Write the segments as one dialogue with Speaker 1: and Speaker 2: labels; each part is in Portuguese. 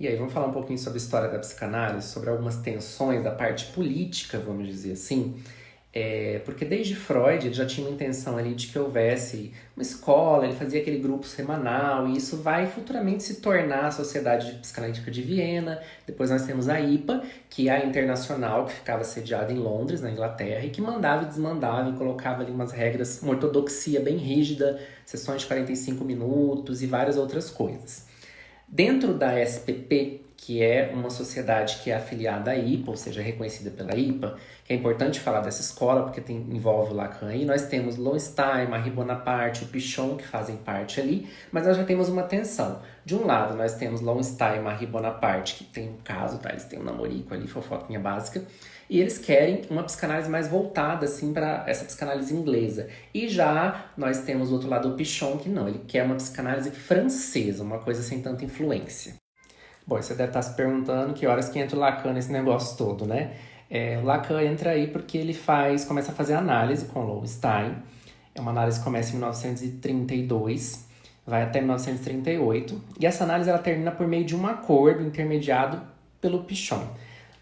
Speaker 1: E aí, vamos falar um pouquinho sobre a história da psicanálise, sobre algumas tensões da parte política, vamos dizer assim. Porque desde Freud ele já tinha uma intenção ali de que houvesse uma escola, ele fazia aquele grupo semanal, e isso vai futuramente se tornar a Sociedade Psicanalítica de Viena. Depois nós temos a IPA, que é a internacional, que ficava sediada em Londres, na Inglaterra, e que mandava e desmandava e colocava ali umas regras, uma ortodoxia bem rígida, sessões de 45 minutos e várias outras coisas. Dentro da SPP, que é uma sociedade que é afiliada à IPA, ou seja, reconhecida pela IPA, que é importante falar dessa escola, porque envolve o Lacan aí, nós temos Lowenstein, Marie Bonaparte, o Pichon, que fazem parte ali, mas nós já temos uma tensão. De um lado, nós temos Lowenstein e Marie Bonaparte, que tem um caso, tá? Eles têm um namorico ali, fofoquinha básica, e eles querem uma psicanálise mais voltada, assim, para essa psicanálise inglesa. E já nós temos do outro lado o Pichon, que não, ele quer uma psicanálise francesa, uma coisa sem tanta influência. Bom, você deve estar se perguntando que horas que entra o Lacan nesse negócio todo, né? O Lacan entra aí porque ele começa a fazer análise com Lowenstein. É uma análise que começa em 1932, vai até 1938. E essa análise ela termina por meio de um acordo intermediado pelo Pichon.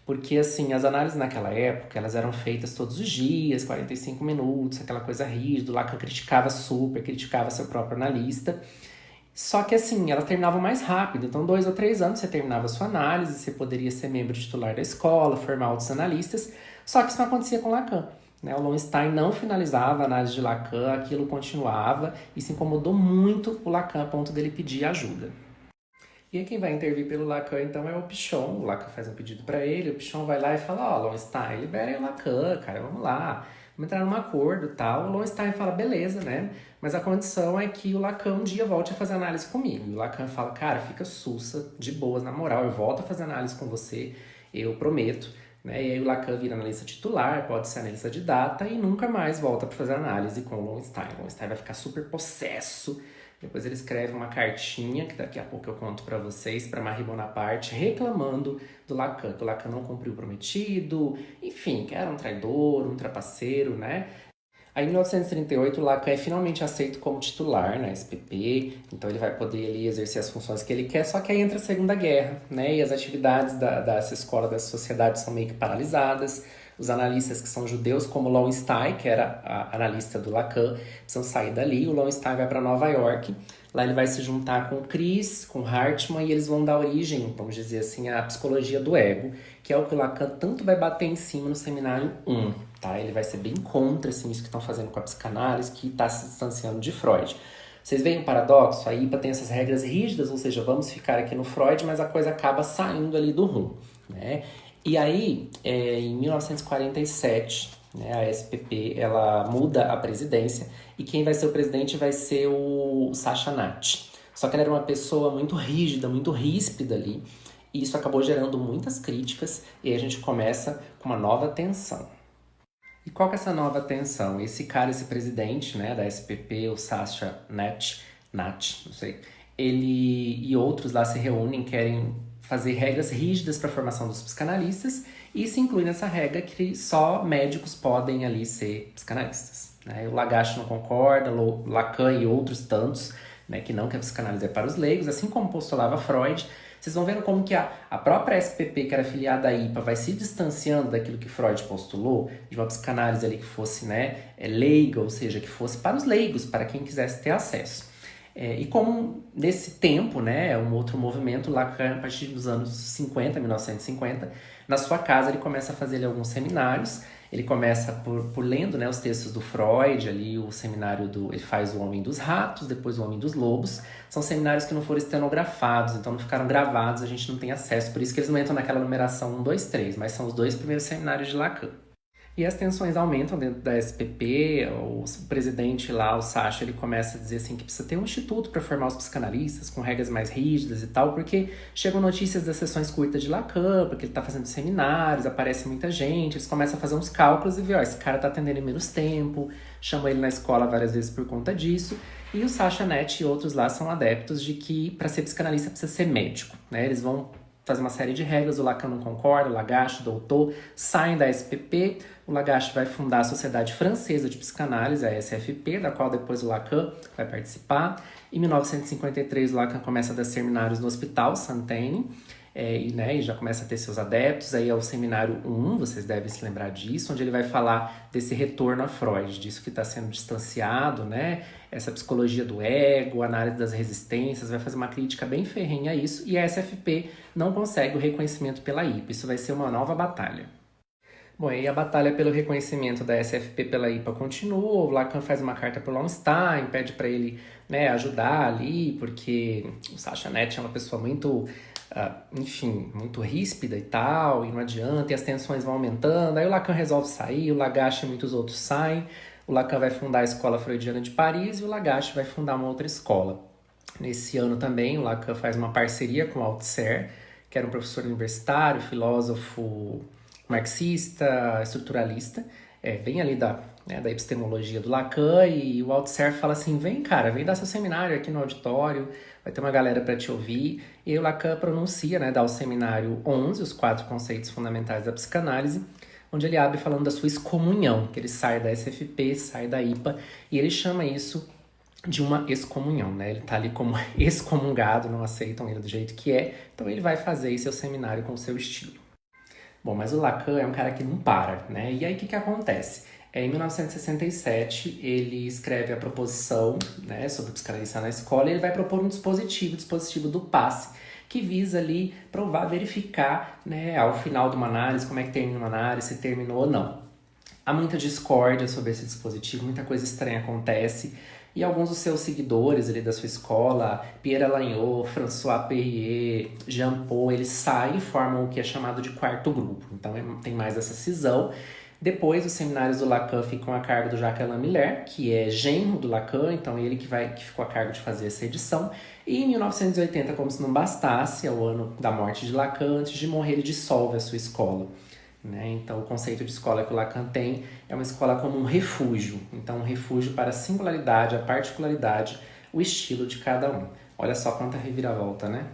Speaker 1: Porque, assim, as análises naquela época, elas eram feitas todos os dias, 45 minutos, aquela coisa rígida. O Lacan criticava seu próprio analista. Só que assim, elas terminavam mais rápido. Então, 2 ou 3 anos você terminava a sua análise, você poderia ser membro titular da escola, formar outros analistas. Só que isso não acontecia com Lacan, né? O Lowenstein não finalizava a análise de Lacan, aquilo continuava. Isso incomodou muito o Lacan a ponto dele pedir ajuda. E aí quem vai intervir pelo Lacan, então, é o Pichon. O Lacan faz um pedido para ele, o Pichon vai lá e fala, Lowenstein, liberem o Lacan, cara, vamos lá. Vamos entrar num acordo e tal. O Lowenstein fala, beleza, né? Mas a condição é que o Lacan um dia volte a fazer análise comigo. E o Lacan fala, cara, fica sussa, de boas, na moral, eu volto a fazer análise com você, eu prometo. Né? E aí o Lacan vira analista titular, pode ser analista de data e nunca mais volta para fazer análise com o Lowenstein. O Lowenstein vai ficar super possesso. Depois ele escreve uma cartinha, que daqui a pouco eu conto para vocês, para Marie Bonaparte, reclamando do Lacan, que o Lacan não cumpriu o prometido, enfim, que era um traidor, um trapaceiro, né? Aí em 1938 o Lacan é finalmente aceito como titular na SPP, então ele vai poder ali exercer as funções que ele quer, só que aí entra a Segunda Guerra, né? E as atividades dessa escola, dessa sociedade são meio que paralisadas. Os analistas que são judeus, como Lowenstein, que era a analista do Lacan, precisam sair dali. O Lowenstein vai para Nova York. Lá ele vai se juntar com o Chris, com o Hartmann, e eles vão dar origem, vamos dizer assim, à psicologia do ego, que é o que o Lacan tanto vai bater em cima no seminário 1. Tá? Ele vai ser bem contra assim, isso que estão fazendo com a psicanálise, que está se distanciando de Freud. Vocês veem o paradoxo? A IPA tem essas regras rígidas, ou seja, vamos ficar aqui no Freud, mas a coisa acaba saindo ali do rumo, né? E aí, em 1947, né, a SPP ela muda a presidência e quem vai ser o presidente vai ser o Sasha Nath. Só que ele era uma pessoa muito rígida, muito ríspida ali, e isso acabou gerando muitas críticas, e aí a gente começa com uma nova tensão. E qual que é essa nova tensão? Esse cara, esse presidente, né, da SPP, o Sasha Nath, não sei, ele e outros lá se reúnem, querem fazer regras rígidas para a formação dos psicanalistas, e se inclui nessa regra que só médicos podem ali ser psicanalistas. Né? O Lagache não concorda, Lacan e outros tantos, né, que não, que a psicanálise é para os leigos, assim como postulava Freud. Vocês vão vendo como que a própria SPP, que era afiliada à IPA, vai se distanciando daquilo que Freud postulou, de uma psicanálise ali que fosse, né, leiga, ou seja, que fosse para os leigos, para quem quisesse ter acesso. E como nesse tempo, né, um outro movimento, Lacan, a partir dos anos 50, 1950, na sua casa ele começa a fazer ali, alguns seminários. Ele começa por lendo, né, os textos do Freud, ali o seminário ele faz o Homem dos Ratos, depois o Homem dos Lobos. São seminários que não foram estenografados, então não ficaram gravados, a gente não tem acesso, por isso que eles não entram naquela numeração 1, 2, 3, mas são os 2 primeiros seminários de Lacan. E as tensões aumentam dentro da SPP, o presidente lá, o Sasha, ele começa a dizer assim que precisa ter um instituto para formar os psicanalistas, com regras mais rígidas e tal, porque chegam notícias das sessões curtas de Lacan, porque ele tá fazendo seminários, aparece muita gente, eles começam a fazer uns cálculos e ver, esse cara tá atendendo em menos tempo, chamam ele na escola várias vezes por conta disso, e o Sasha Nath e outros lá são adeptos de que para ser psicanalista precisa ser médico, né? Eles vão fazer uma série de regras, o Lacan não concorda, o Lagache, o doutor, saem da SPP, o Lagache vai fundar a Sociedade Francesa de Psicanálise, a SFP, da qual depois o Lacan vai participar. Em 1953, o Lacan começa a dar seminários no Hospital Sainte-Anne, e já começa a ter seus adeptos. Aí é o seminário 1, vocês devem se lembrar disso, onde ele vai falar desse retorno a Freud, disso que está sendo distanciado, né? Essa psicologia do ego, análise das resistências, vai fazer uma crítica bem ferrenha a isso, e a SFP não consegue o reconhecimento pela IPA. Isso vai ser uma nova batalha. Bom, aí a batalha pelo reconhecimento da SFP pela IPA continua, o Lacan faz uma carta para o Lowenstein, pede para ele, né, ajudar ali, porque o Sacha Net é uma pessoa muito, muito ríspida e tal, e não adianta, e as tensões vão aumentando, aí o Lacan resolve sair, o Lagache e muitos outros saem, o Lacan vai fundar a Escola Freudiana de Paris e o Lagache vai fundar uma outra escola. Nesse ano também, o Lacan faz uma parceria com o Althusser, que era um professor universitário, filósofo marxista, estruturalista, bem ali da epistemologia do Lacan, e o Althusser fala assim, vem cara, vem dar seu seminário aqui no auditório, vai ter uma galera para te ouvir, e o Lacan pronuncia, dá o seminário 11, os 4 conceitos fundamentais da psicanálise, onde ele abre falando da sua excomunhão, que ele sai da SFP, sai da IPA, e ele chama isso de uma excomunhão, né? Ele tá ali como excomungado, não aceitam ele do jeito que é, então ele vai fazer seu seminário com o seu estilo. Bom, mas o Lacan é um cara que não para, né? E aí o que acontece? Em 1967, ele escreve a proposição, né, sobre psicanalista na escola, e ele vai propor um dispositivo, o dispositivo do passe, que visa ali provar, verificar, né, ao final de uma análise, como é que termina uma análise, se terminou ou não. Há muita discórdia sobre esse dispositivo, muita coisa estranha acontece, e alguns dos seus seguidores ali da sua escola, Pierre Alagnot, François Perrier, Jean Paul, eles saem e formam o que é chamado de quarto grupo. Então tem mais essa cisão. Depois, os seminários do Lacan ficam a cargo do Jacques Alain Miller, que é genro do Lacan, então ele que ficou a cargo de fazer essa edição. E em 1980, como se não bastasse, é o ano da morte de Lacan, antes de morrer ele dissolve a sua escola. Então, o conceito de escola que o Lacan tem é uma escola como um refúgio. Então, um refúgio para a singularidade, a particularidade, o estilo de cada um. Olha só quanta reviravolta, né?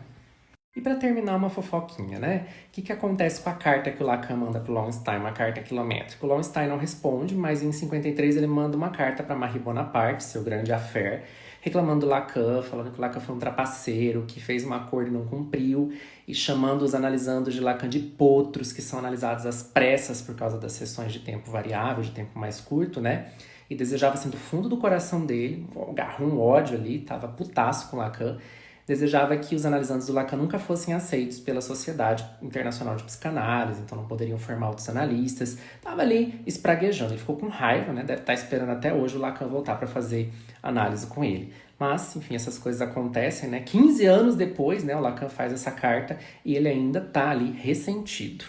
Speaker 1: E para terminar, uma fofoquinha, né? O que acontece com a carta que o Lacan manda para o Lowenstein, uma carta quilométrica? O Lowenstein não responde, mas em 53 ele manda uma carta para Marie Bonaparte, seu grande affaire, reclamando do Lacan, falando que o Lacan foi um trapaceiro, que fez um acordo e não cumpriu, e chamando os analisandos de Lacan de potros, que são analisados às pressas por causa das sessões de tempo variável, de tempo mais curto, né? E desejava, assim, do fundo do coração dele, agarrou um ódio ali, tava putaço com o Lacan, desejava que os analisandos do Lacan nunca fossem aceitos pela Sociedade Internacional de Psicanálise, então não poderiam formar outros analistas. Tava ali espraguejando, ele ficou com raiva, né? Deve estar esperando até hoje o Lacan voltar para fazer análise com ele. Mas, enfim, essas coisas acontecem, né? 15 anos depois, né, o Lacan faz essa carta e ele ainda tá ali ressentido.